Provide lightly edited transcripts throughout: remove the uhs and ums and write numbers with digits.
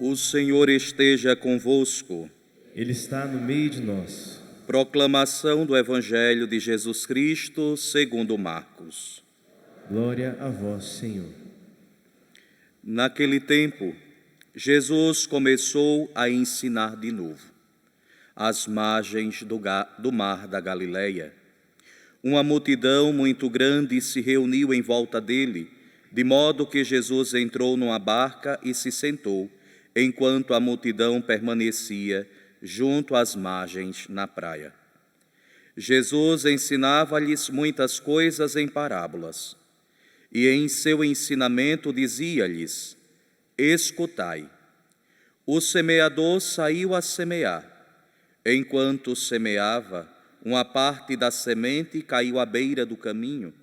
O Senhor esteja convosco. Ele está no meio de nós. Proclamação do Evangelho de Jesus Cristo segundo Marcos. Glória a vós, Senhor. Naquele tempo, Jesus começou a ensinar de novo, às margens do mar da Galileia. Uma multidão muito grande se reuniu em volta dele, de modo que Jesus entrou numa barca e se sentou, enquanto a multidão permanecia junto às margens na praia. Jesus ensinava-lhes muitas coisas em parábolas, e em seu ensinamento dizia-lhes: escutai, o semeador saiu a semear. Enquanto semeava, uma parte da semente caiu à beira do caminho.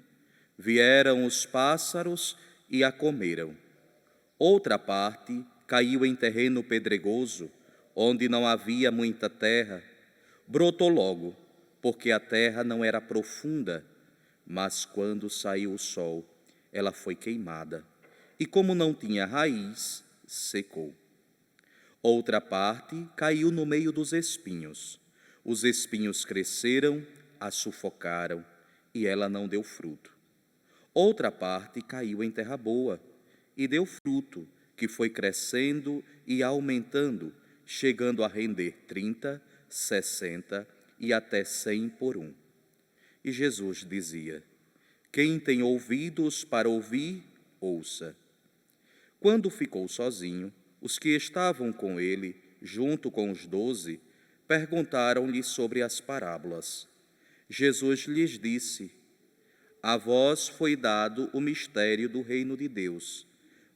Vieram os pássaros e a comeram. Outra parte caiu em terreno pedregoso, onde não havia muita terra. Brotou logo, porque a terra não era profunda, mas quando saiu o sol, ela foi queimada, e como não tinha raiz, secou. Outra parte caiu no meio dos espinhos. Os espinhos cresceram, a sufocaram, e ela não deu fruto. Outra parte caiu em terra boa, e deu fruto, que foi crescendo e aumentando, chegando a render 30, 60 e até 100 por um. E Jesus dizia: quem tem ouvidos para ouvir, ouça. Quando ficou sozinho, os que estavam com ele, junto com os 12, perguntaram-lhe sobre as parábolas. Jesus lhes disse: a vós foi dado o mistério do reino de Deus.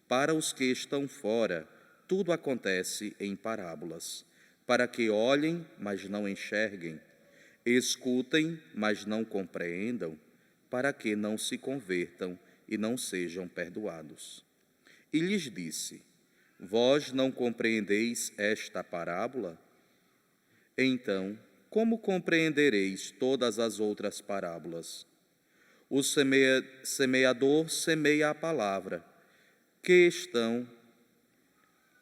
Para os que estão fora, tudo acontece em parábolas, para que olhem, mas não enxerguem, escutem, mas não compreendam, para que não se convertam e não sejam perdoados. E lhes disse: vós não compreendeis esta parábola? Então, como compreendereis todas as outras parábolas? O semeador semeia a palavra, que estão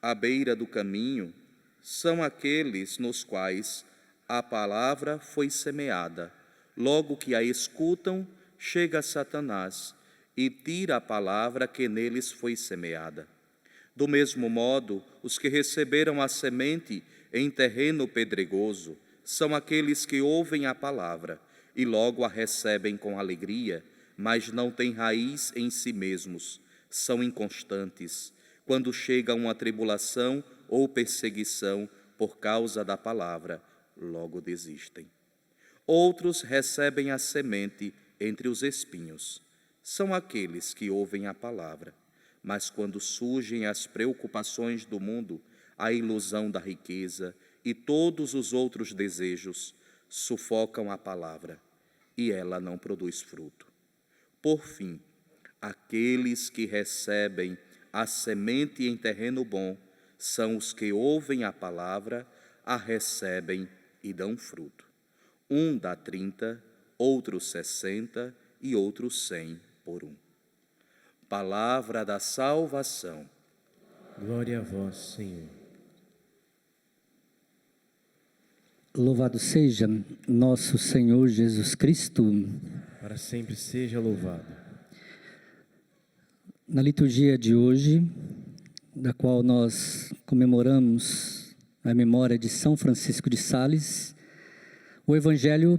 à beira do caminho, são aqueles nos quais a palavra foi semeada. Logo que a escutam, chega Satanás e tira a palavra que neles foi semeada. Do mesmo modo, os que receberam a semente em terreno pedregoso são aqueles que ouvem a palavra e logo a recebem com alegria, mas não têm raiz em si mesmos, são inconstantes. Quando chega uma tribulação ou perseguição por causa da palavra, logo desistem. Outros recebem a semente entre os espinhos. São aqueles que ouvem a palavra, mas quando surgem as preocupações do mundo, a ilusão da riqueza e todos os outros desejos, sufocam a palavra, e ela não produz fruto. Por fim, aqueles que recebem a semente em terreno bom são os que ouvem a palavra, a recebem e dão fruto. Um dá 30, outro 60 e outro 100 por um. Palavra da salvação. Glória a vós, Senhor. Louvado seja nosso Senhor Jesus Cristo. Para sempre seja louvado. Na liturgia de hoje, da qual nós comemoramos a memória de São Francisco de Sales, o Evangelho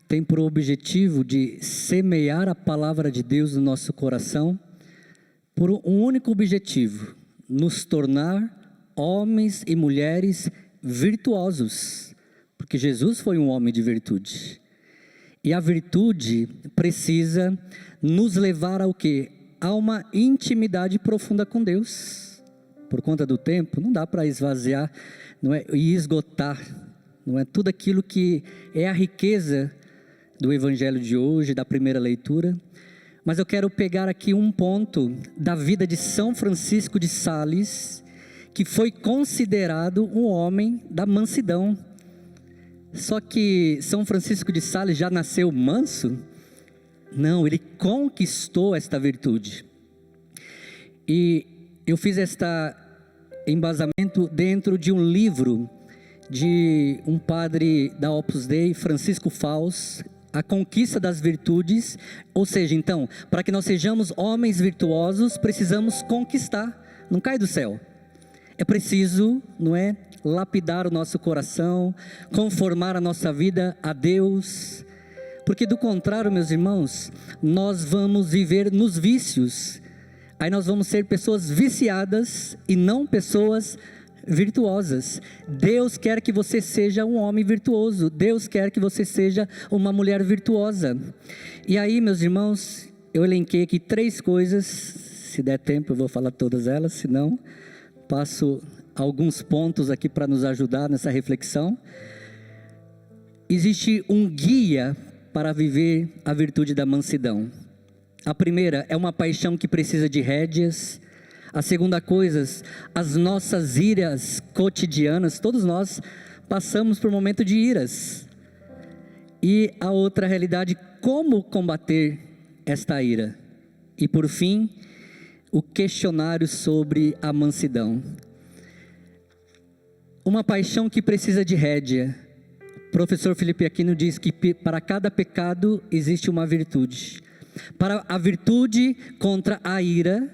tem por objetivo de semear a palavra de Deus no nosso coração por um único objetivo: nos tornar homens e mulheres virtuosos, porque Jesus foi um homem de virtude. E a virtude precisa nos levar ao quê? A uma intimidade profunda com Deus. Por conta do tempo, não dá para esvaziar, não é, e esgotar, não é, tudo aquilo que é a riqueza do Evangelho de hoje, da primeira leitura. Mas eu quero pegar aqui um ponto da vida de São Francisco de Sales, que foi considerado um homem da mansidão. Só que São Francisco de Sales já nasceu manso? Não, ele conquistou esta virtude. E eu fiz esta embasamento dentro de um livro de um padre da Opus Dei, Francisco Fals, A Conquista das Virtudes. Ou seja, então, para que nós sejamos homens virtuosos, precisamos conquistar, não cai do céu. É preciso, não é, lapidar o nosso coração, conformar a nossa vida a Deus, porque do contrário, meus irmãos, nós vamos viver nos vícios, aí nós vamos ser pessoas viciadas e não pessoas virtuosas. Deus quer que você seja um homem virtuoso, Deus quer que você seja uma mulher virtuosa. E aí, meus irmãos, eu elenquei aqui 3 coisas, se der tempo eu vou falar todas elas, se não, passo alguns pontos aqui para nos ajudar nessa reflexão. Existe um guia para viver a virtude da mansidão. A primeira é uma paixão que precisa de rédeas. A segunda coisa, as nossas iras cotidianas, todos nós passamos por momentos de iras. E a outra realidade, como combater esta ira. E por fim, o questionário sobre a mansidão. Uma paixão que precisa de rédea. O professor Felipe Aquino diz que para cada pecado existe uma virtude. Para a virtude contra a ira,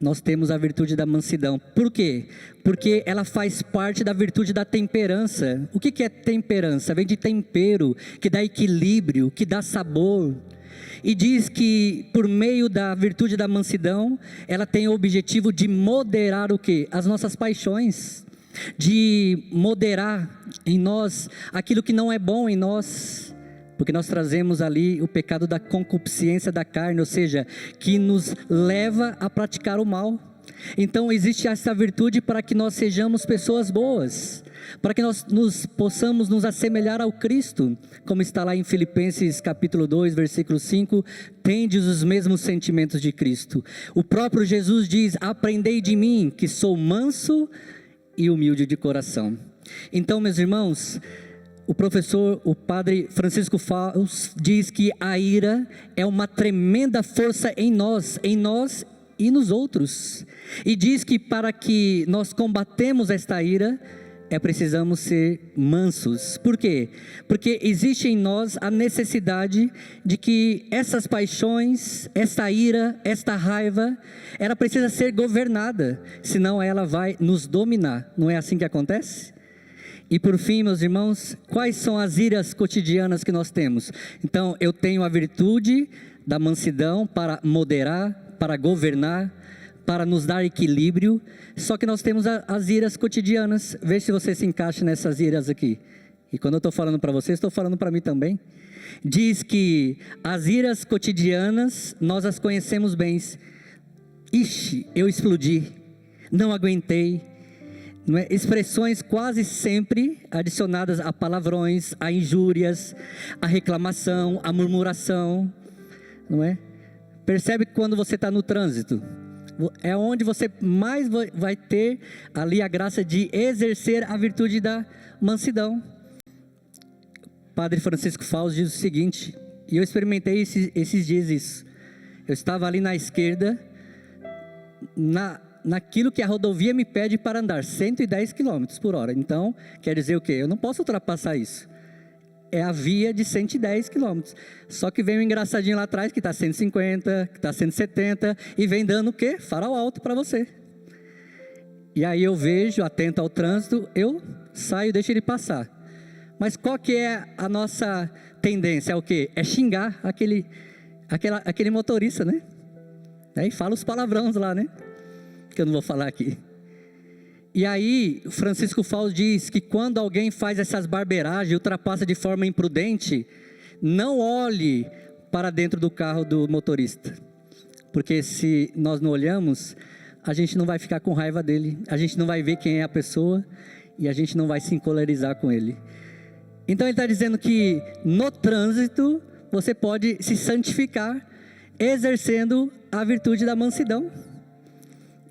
nós temos a virtude da mansidão. Por quê? Porque ela faz parte da virtude da temperança. O que é temperança? Vem de tempero, que dá equilíbrio, que dá sabor. E diz que por meio da virtude da mansidão, ela tem o objetivo de moderar o quê? As nossas paixões. De moderar em nós aquilo que não é bom em nós. Porque nós trazemos ali o pecado da concupiscência da carne, ou seja, que nos leva a praticar o mal. Então existe essa virtude para que nós sejamos pessoas boas, para que nós possamos nos assemelhar ao Cristo, como está lá em Filipenses capítulo 2, versículo 5, tendes os mesmos sentimentos de Cristo. O próprio Jesus diz, aprendei de mim, que sou manso e humilde de coração. Então, meus irmãos, o padre Francisco Fals diz que a ira é uma tremenda força em nós e nos outros. E diz que para que nós combatemos esta ira, precisamos ser mansos. Por quê? Porque existe em nós a necessidade de que essas paixões, esta ira, esta raiva, ela precisa ser governada, senão ela vai nos dominar. Não é assim que acontece? E por fim, meus irmãos, quais são as iras cotidianas que nós temos? Então, eu tenho a virtude da mansidão para moderar, para governar, para nos dar equilíbrio. Só que nós temos as iras cotidianas. Veja se você se encaixa nessas iras aqui. E quando eu estou falando para vocês, estou falando para mim também. Diz que as iras cotidianas, nós as conhecemos bem. Ixi, eu explodi, não aguentei. Não é? Expressões quase sempre adicionadas a palavrões, a injúrias, a reclamação, a murmuração, não é? Percebe que quando você está no trânsito, é onde você mais vai ter ali a graça de exercer a virtude da mansidão. Padre Francisco Fals diz o seguinte, e eu experimentei esses dias isso. Eu estava ali na esquerda, naquilo que a rodovia me pede para andar, 110 km por hora. Então, quer dizer o quê? Eu não posso ultrapassar isso. É a via de 110 km. Só que vem um engraçadinho lá atrás, que está 150, que está 170, e vem dando o quê? Farol alto para você. E aí eu vejo, atento ao trânsito, eu saio, deixo ele passar. Mas qual que é a nossa tendência? É o quê? É xingar aquele motorista, né? E fala os palavrões lá, né? Que eu não vou falar aqui. E aí, Francisco Fals diz que quando alguém faz essas barbeiragens, ultrapassa de forma imprudente, não olhe para dentro do carro do motorista. Porque se nós não olhamos, a gente não vai ficar com raiva dele, a gente não vai ver quem é a pessoa e a gente não vai se encolerizar com ele. Então ele está dizendo que no trânsito você pode se santificar exercendo a virtude da mansidão.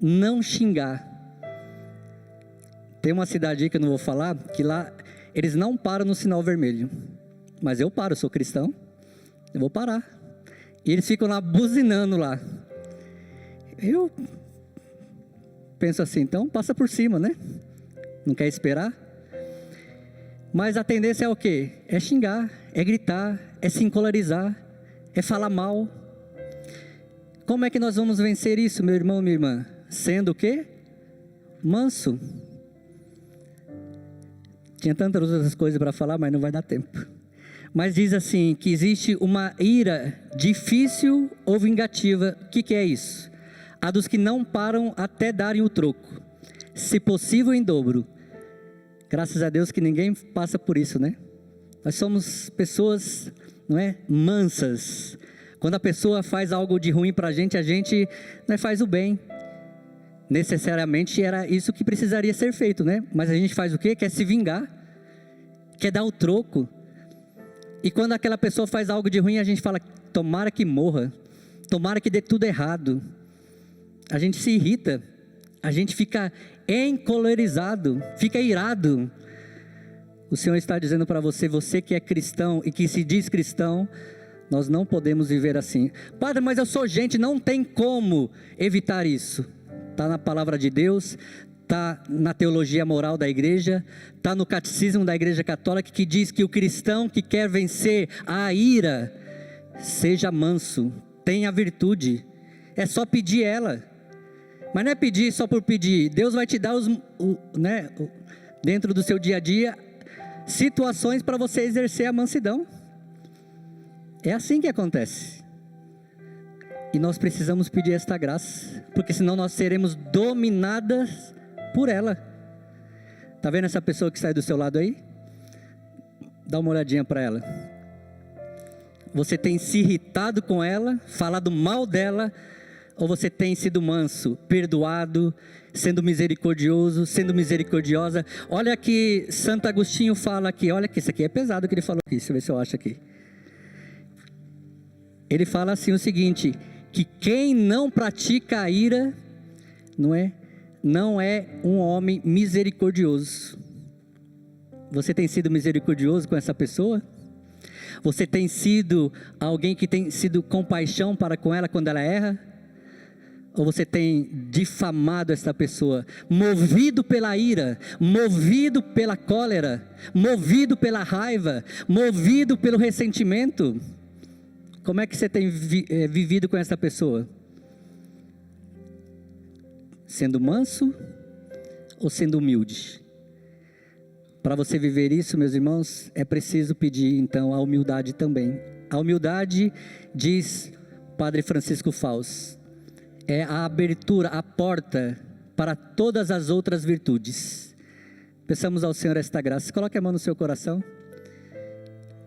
Não xingar. Tem uma cidade aí que eu não vou falar, que lá eles não param no sinal vermelho. Mas eu paro, eu sou cristão, eu vou parar. E eles ficam lá buzinando lá. penso assim, então passa por cima, né? Não quer esperar? Mas a tendência é o quê? É xingar, é gritar, é se encolarizar, é falar mal. Como é que nós vamos vencer isso, meu irmão, minha irmã? Sendo o quê? Manso. Tinha tantas outras coisas para falar, mas não vai dar tempo. Mas diz assim, que existe uma ira difícil ou vingativa. O que é isso? A dos que não param até darem o troco, se possível em dobro. Graças a Deus que ninguém passa por isso, né? Nós somos pessoas, não é? Mansas. Quando a pessoa faz algo de ruim para a gente faz o bem. Necessariamente era isso que precisaria ser feito, né? Mas a gente faz o quê? Quer se vingar, quer dar o troco. E quando aquela pessoa faz algo de ruim, a gente fala, tomara que morra, tomara que dê tudo errado. A gente se irrita, a gente fica encolerizado, fica irado. O Senhor está dizendo para você, você que é cristão e que se diz cristão, nós não podemos viver assim. Padre, mas eu sou gente, não tem como evitar isso. Está na palavra de Deus, está na teologia moral da igreja, está no catecismo da igreja católica, que diz que o cristão que quer vencer a ira, seja manso, tenha virtude, é só pedir ela. Mas não é pedir só por pedir. Deus vai te dar dentro do seu dia a dia situações para você exercer a mansidão. É assim que acontece. E nós precisamos pedir esta graça, porque senão nós seremos dominadas por ela. Está vendo essa pessoa que sai do seu lado aí? Dá uma olhadinha para ela. Você tem se irritado com ela, falado mal dela, ou você tem sido manso, perdoado, sendo misericordioso, sendo misericordiosa? Olha que Santo Agostinho fala aqui, olha que isso aqui é pesado que ele falou aqui, deixa eu ver se eu acho aqui. Ele fala assim o seguinte, que quem não pratica a ira, não é um homem misericordioso. Você tem sido misericordioso com essa pessoa? Você tem sido alguém que tem sido compaixão para com ela quando ela erra? Ou você tem difamado essa pessoa, movido pela ira, movido pela cólera, movido pela raiva, movido pelo ressentimento? Como é que você tem vivido com essa pessoa? Sendo manso ou sendo humilde? Para você viver isso, meus irmãos, é preciso pedir então a humildade também. A humildade, diz Padre Francisco Fausto, é a abertura, a porta para todas as outras virtudes. Peçamos ao Senhor esta graça. Coloque a mão no seu coração.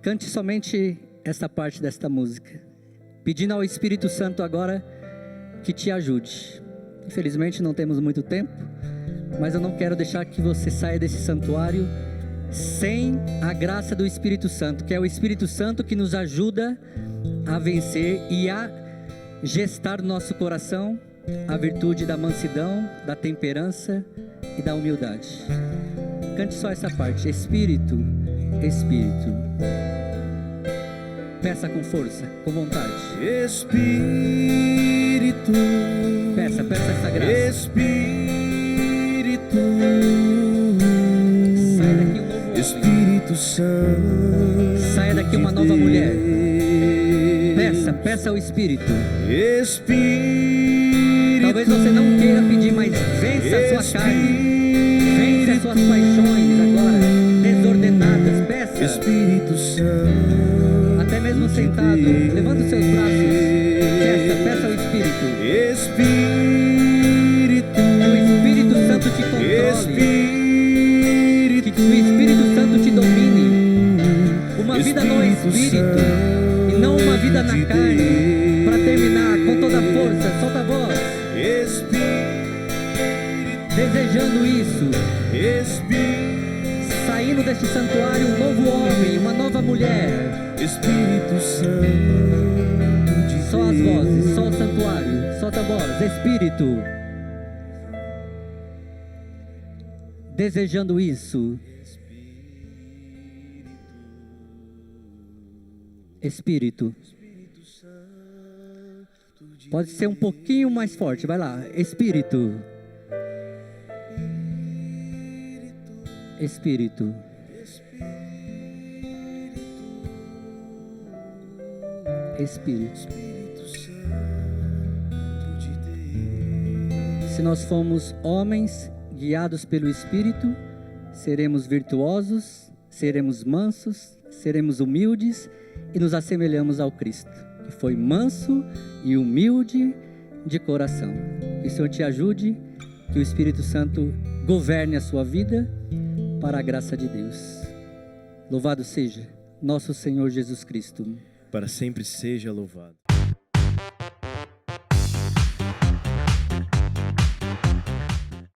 Cante somente esta parte desta música, pedindo ao Espírito Santo agora que te ajude. Infelizmente não temos muito tempo, mas eu não quero deixar que você saia desse santuário sem a graça do Espírito Santo, que é o Espírito Santo que nos ajuda a vencer e a gestar no nosso coração a virtude da mansidão, da temperança e da humildade. Cante só essa parte. Espírito, Espírito. Peça com força, com vontade. Espírito. Peça essa graça. Espírito. Saia daqui um novo homem. Espírito Santo. Saia daqui uma nova mulher. Peça ao Espírito. Espírito. Talvez você não queira pedir, mas vença a sua carne. Vença as suas paixões agora, desordenadas. Peça. Espírito Santo. Até mesmo sentado, levanta os seus braços. Peça ao Espírito. Espírito. Que o Espírito Santo te controle. Que o Espírito Santo te domine. Uma vida no Espírito e não uma vida na carne. Para terminar, com toda a força, solta a voz. Desejando isso, saindo deste santuário um novo homem, uma nova mulher. Espírito Santo de Só as vozes, só o santuário, solta a voz. Espírito. Desejando isso. Espírito. Pode ser um pouquinho mais forte, vai lá. Espírito. Espírito. Espírito. Espírito Santo de Deus. Se nós formos homens guiados pelo Espírito, seremos virtuosos, seremos mansos, seremos humildes e nos assemelhamos ao Cristo, que foi manso e humilde de coração. Que o Senhor te ajude, que o Espírito Santo governe a sua vida para a graça de Deus. Louvado seja nosso Senhor Jesus Cristo. Para sempre seja louvado.